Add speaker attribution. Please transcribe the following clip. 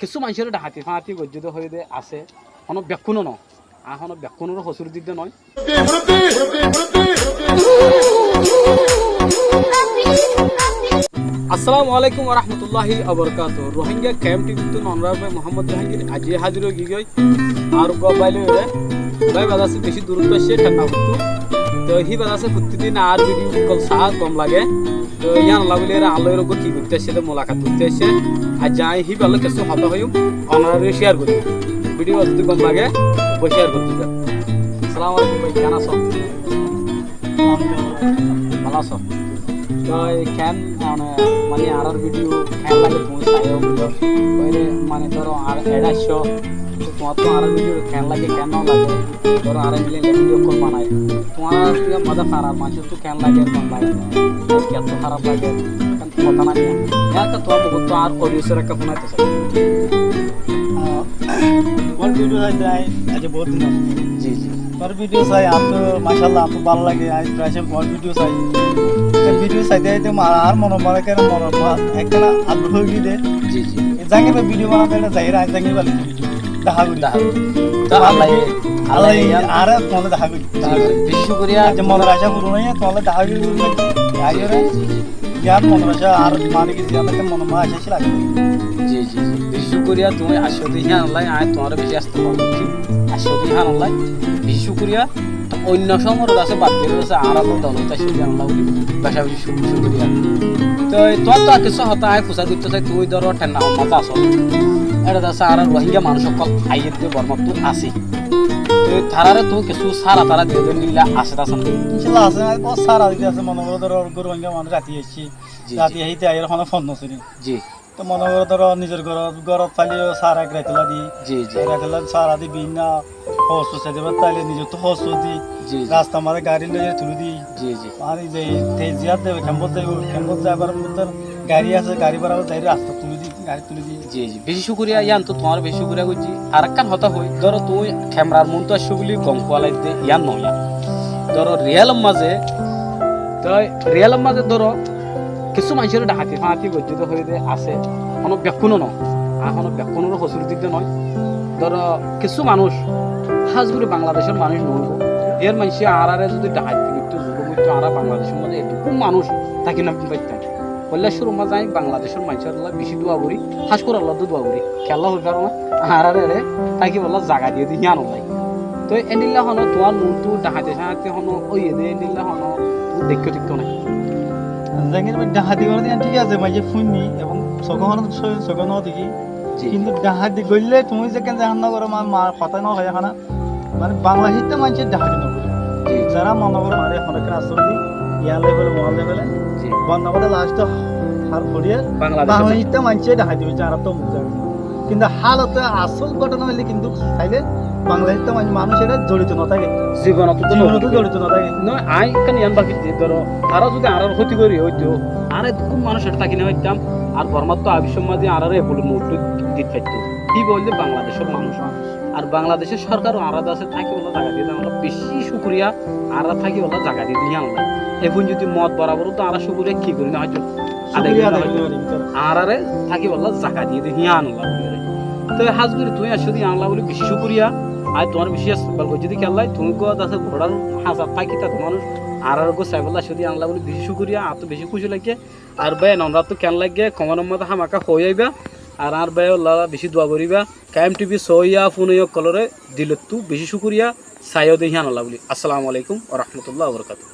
Speaker 1: কিছু মানুষের ডাহাতি ফাঁতি গজ্জিত হয়ে দে আছে কোনো ব্যাকুণও ন এখনো ব্যাকুণেরও হসুর দিতে নয়। আসসালামু আলাইকুম রহমতুল্লাহি আবরকাত। রোহিঙ্গা ক্যাম্প টিভিতে ননরাবে মোহাম্মদ জাহাঙ্গীর আজি হাজির হয়ে গিয়ে আর বাইলে ভাই বাজাসে বেশি দূরত্ব আসছে ঠান্ডা হতো তো হি বাজাসে প্রতিদিন আর ভিডিও কল সাহা কম লাগে তো ইয়ান লাগলে আলোর উপর কি করতে আসছে মোলাকাত করতে আসছে আর যাই হি ভালো কিছু হতা হইম অনারে শেয়ার করি ভিডিও যদি কম লাগে ওই শেয়ার করতে যাও। আসসালামু আলাইকুম ভাই, কেন আছো? ভালো আছো? তো কেন মানে আর ভিডিও কেন লাগে তুমি চাইও বুঝো মানে ধরো আর এড়াইছো তোমার তো আর ভিডিও কেন লাগে কেন লাগে ধরো আর মিলে ভিডিও কল বানাই তোমার মজা খারাপ মানুষ তো কেন লাগে কম লাগে এত খারাপ লাগে কথা না একটা তোমার বহুত আর অডিয়েন্সের একটা ফোন আইতেছে
Speaker 2: और वीडियो है आज बहुत दिन
Speaker 1: जी जी
Speaker 2: और वीडियो है आप तो माशाल्लाह आपको भाলো লাগে आज প্রায় और वीडियो है तो वीडियो চাইতে তো আর মন মারা করে মন একটা আগ্রহ হই দে
Speaker 1: जी जी
Speaker 2: জাঙ্গে ভিডিও বানাতে এটা যাইরা আজ জাঙ্গে ভালো ভিডিও দেখা করি
Speaker 1: তো আল্লাহ
Speaker 2: আল্লাহ আর তোমাদের দেখা করি
Speaker 1: বিশ্ব করিয়া
Speaker 2: যে মনের আশা পূরণ হয় তোমাদের দেখা করি আগে ইয়ার মনের আশা আর মানে কি জানতে মন মা আশা ছিল
Speaker 1: জি জি বিশ্ব করিয়া তুমি আসো দিহা আল্লাহ আয় তোমার বেশি আসতে পারো আসো দিহা আল্লাহ বিশ্ব করিয়া অন্য সময়ের কাছে বাদ দিয়ে আছে আর আলো দলতা শুধু আল্লাহ বলি ভাষা বিশ্ব করিয়া তো তোর তো কিছু হতা আয় ফুসা দিতে চাই তুই ধরো ঠান্ডা মজা আসো এটা আছে আর রোহিঙ্গা মানুষ সকল আইয়ের দিয়ে বর্মাত আসি তো তারারে তো কিছু সারা তারা দিয়ে নিলা আসে তা সামনে
Speaker 2: ইনশাআল্লাহ আছে বহুত সারা দিতে আছে মনে করো ধরো রোহিঙ্গা মানুষ রাতি আসছি রাতি আইতে আইয়ের কোনো ফোন নছিনি
Speaker 1: জি
Speaker 2: তো মনে করো ধরো নিজের ঘরত পালিও সারা এক রাইতলা দি
Speaker 1: জি জি
Speaker 2: রাইতলা সারা দি বিনা হস চাইতে তাইলে নিজে তো হস দি
Speaker 1: জি
Speaker 2: রাস্তা মারে গাড়ি লইয়ে তুলি দি
Speaker 1: জি জি
Speaker 2: আর যে তেজিয়াত দেবে ক্যাম্পত যাবার মতো গাড়ি আছে গাড়ি বাড়াবো যাই রাস্তা তুলি দি গাড়ি তুলি দি
Speaker 1: জি জি বেশি শুক্রিয়া ইয়ান তো তোমার বেশি শুক্রিয়া করছি আর একখান হতা হই ধরো তুই ক্যামেরার মন তো আসছো বলি গম কোয়ালাই দে ইয়ান নয় ধরো রিয়েল মাঝে ধরো কিছু মানুষের ডাহাতি ফাঁতি গজ্জিত হয়ে দে আছে কোনো ব্যাকুণও ন আর কোনো ব্যাকুণেরও হসুর দিতে নয়। ধরো কিছু মানুষ হাজগুড়ি বাংলাদেশের মানুষ নহব এর মানুষ আর যদি ডাহাতি মৃত্যু যুগ মৃত্যু আর বাংলাদেশের মধ্যে এটুকু মানুষ থাকি না পাইতাম বললে শুরু মাঝে আমি বাংলাদেশের মানুষের আল্লাহ বেশি দোয়া করি হাস করে আল্লাহ দোয়া করি খেলা হয়ে পারো না আর তাকে বললা জায়গা দিয়ে দিই আনো নাই তো এনিল্লা হনো তোমার মনটো ডাহাতে সাহাতে হনো ওই এদে এনিল্লা হনো দেখতে ঠিকতো নাই
Speaker 2: জাঙ্গির ডাহাতি করে দিয়ে ঠিক আছে মাঝে ফুননি এবং সগন দেখি কিন্তু ডাহাতি গড়লে তুমি যেখানে জাহান না করো মার কথা না হয় এখানে মানে বাংলাদেশে মানুষের ডাহাতি নকরে যারা মনে করো মানে অনেকের আসল দি ইয়ার লেভেলে মহাল লেভেলে বন্ধ করে লাস্ট হার পড়িয়ে বাংলাদেশে মানুষের ডাহাতি হয়েছে আর তো মুখ কিন্তু হালতে আসল ঘটনা হইলে কিন্তু চাইলে বাংলাদেশে মানুষের জড়িত না থাকে জীবনত জড়িত না থাকে
Speaker 1: নয় আই কেন ইয়ান বাকি ধরো তারা যদি আর ক্ষতি করি হইতো আর খুব মানুষের থাকি না হইতাম আর বর্মার তো আবিসম্মাদি আর বলে মুহূর্ত দিতে পারতো কি বললে বাংলাদেশের মানুষ আর বাংলাদেশের সরকারও আলাদা আছে থাকি বলে জায়গা দিয়ে আমরা বেশি শুক্রিয়া আর থাকি বলে জায়গা দিয়ে দিয়ে আনলাম এখন যদি মত বরাবরও তো আর শুক্রিয়া কি করি না হয়তো আর থাকি বলে জায়গা দিয়ে দিয়ে আনলাম তো হাজগুড়ি তুমি আসো দিয়ে আনলা বলে বেশি শুক্রিয়া আর তোমার বেশি যদি খেললাই তুমি গত আছে ঘোড়ার হাজার থাকি তা মানুষ আর গো সাইবল্লা শুধু আনলা বলে বেশি শুক্রিয়া আর তো বেশি খুশি লাগে আর ভাই নমরা তো কেন লাগে কমানোর মতো হামাকা হয়ে যাইবা আর ভাই বেশি দোয়া করিবা কায়েম টিভি সইয়া ফোন কলরে দিলে তো বেশি শুক্রিয়া সাইও দেখি আনলা বলি। আসসালামু আলাইকুম ওয়া রাহমাতুল্লাহি ওয়া বারাকাতুহু।